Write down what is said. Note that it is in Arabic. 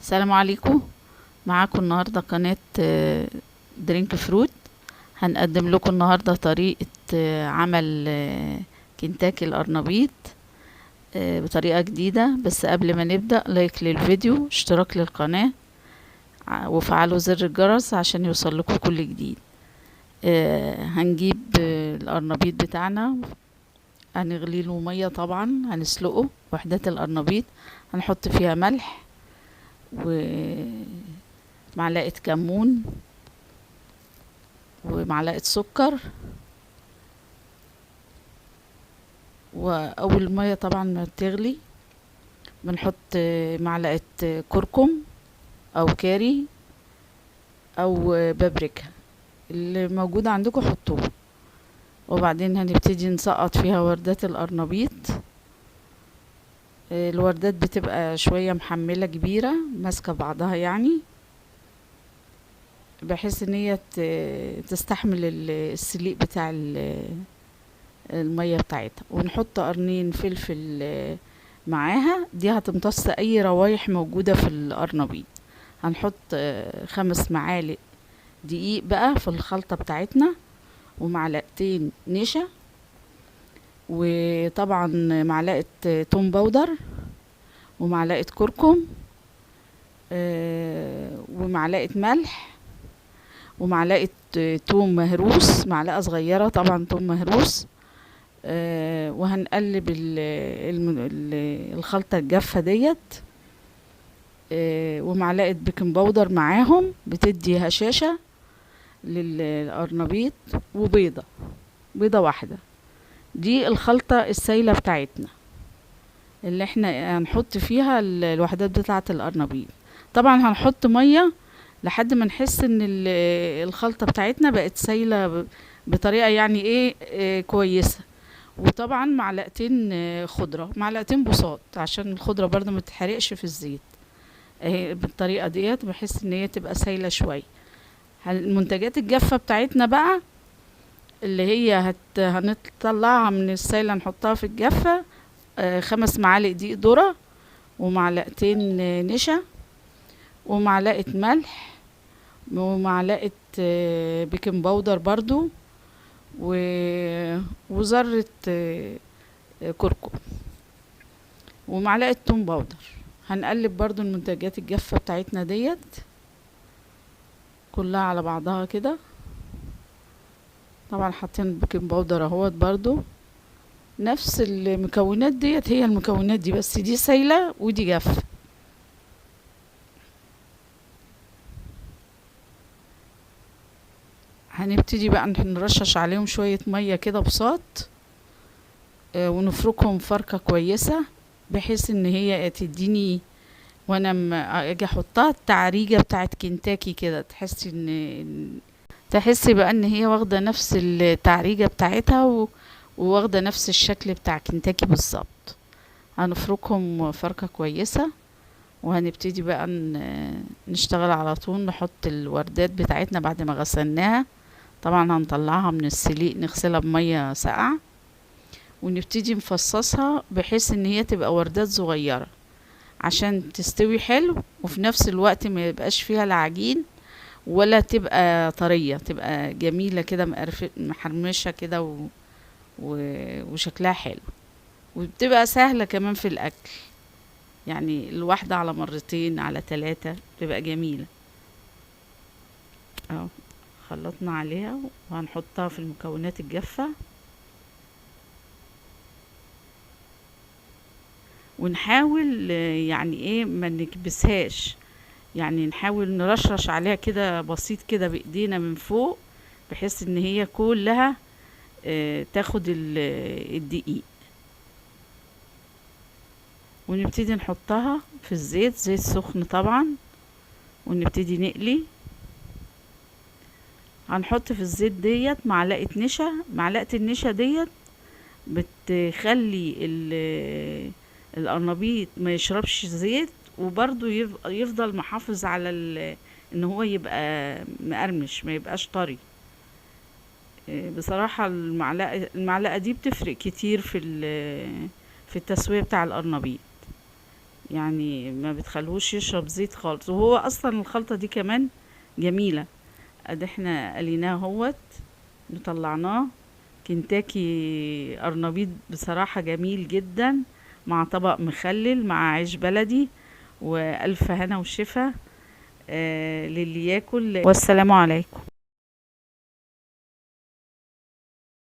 السلام عليكم. معاكم النهاردة قناة درينك فروت. هنقدم لكم النهاردة طريقة عمل كنتاكي القرنبيط بطريقة جديدة. بس قبل ما نبدأ، لايك للفيديو، اشتراك للقناة، وفعلوا زر الجرس عشان يوصل لكم كل جديد. هنجيب القرنبيط بتاعنا، هنغلي له مية، طبعا هنسلقه. وحدات القرنبيط هنحط فيها ملح ومعلقة كمون ومعلقة سكر. وأول المية طبعا ما بتغلي بنحط معلقة كركم أو كاري أو بابريكا، اللي موجود عندكم حطوه. وبعدين هنبتدي نسقط فيها وردات القرنبيط. الوردات بتبقى شوية محملة كبيرة ماسكة بعضها، يعني بحيث ان هي تستحمل السليق بتاع المية بتاعتها. ونحط قرنين فلفل معاها، دي هتمتص اي روايح موجودة في القرنبيط. هنحط 5 معالق دقيق بقى في الخلطة بتاعتنا، ومعلقتين نشا، وطبعا معلقة توم باودر، ومعلقة كركم، ومعلقة ملح، ومعلقة توم مهروس، معلقة صغيرة طبعا توم مهروس. وهنقلب الخلطة الجافة ديت، ومعلقة بيكنج باودر معاهم بتدي هشاشة للقرنبيط، وبيضة، بيضة واحدة. دي الخلطة السايلة بتاعتنا اللي احنا هنحط فيها الوحدات بتاعة القرنبيط. طبعا هنحط مية لحد ما نحس ان الخلطة بتاعتنا بقت سايلة بطريقة يعني ايه كويسة. وطبعا معلقتين خضرة، معلقتين بساط، عشان الخضرة برضه ما تتحرقش في الزيت. اهي بالطريقة ديت بحيث ان هي تبقى سايلة شوية. المنتجات الجافة بتاعتنا بقى اللي هي هنطلعها من السايلة نحطها في الجافة. 5 معالق دقيق ذرة، ومعلقتين نشا، ومعلقة ملح، ومعلقة بيكنج باودر برضو، وذرة كركم، ومعلقة توم باودر. هنقلب برضو المنتجات الجافة بتاعتنا ديت كلها على بعضها كده. طبعا حاطين بيكنج باودر اهوت برضو. نفس المكونات ديت هي المكونات دي، بس دي سايلة ودي جافة. هنبتدي بقى نرشش عليهم شوية مية كده بساط، ونفركهم فركة كويسة، بحيث ان هي تديني وانا اجي احطها التعريجة بتاعت كنتاكي كده، تحسي بقى ان هي واخدة نفس التعريجة بتاعتها وواخدة نفس الشكل بتاع كنتاكي بالظبط. هنفركهم فركة كويسة، وهنبتدي بقى نشتغل على طول. نحط الوردات بتاعتنا بعد ما غسلناها، طبعا هنطلعها من السليق نغسلها بمية ساقعة، ونبتدي نفصصها بحيث ان هي تبقى وردات صغيرة عشان تستوي حلو، وفي نفس الوقت ما يبقاش فيها العجين ولا تبقى طرية، تبقى جميلة كده محرمشة كده وشكلها حلو. وبتبقى سهلة كمان في الأكل، يعني الواحدة على مرتين على 3 بتبقى جميلة. اهو خلطنا عليها، وهنحطها في المكونات الجافة، ونحاول يعني ايه ما نكبسهاش، يعني نحاول نرشرش عليها كده بسيط كده بايدينا من فوق، بحيث ان هي كلها تاخد الدقيق. ونبتدي نحطها في الزيت، زيت سخن طبعا، ونبتدي نقلي. هنحط في الزيت ديت معلقة نشا. معلقة النشا ديت بتخلي القرنبيط ما يشربش زيت، وبرضو يفضل محافظ على ان هو يبقى مقرمش، ما يبقاش طري. بصراحة المعلقة دي بتفرق كتير في التسوية بتاع القرنبيط. يعني ما بتخلوش يشرب زيت خالص. وهو اصلا الخلطة دي كمان جميلة. ادي احنا قليناه اهوت وطلعناه. كنتاكي قرنبيط بصراحة جميل جدا، مع طبق مخلل مع عيش بلدي، والف هنا وشفا للي ياكل. والسلام عليكم.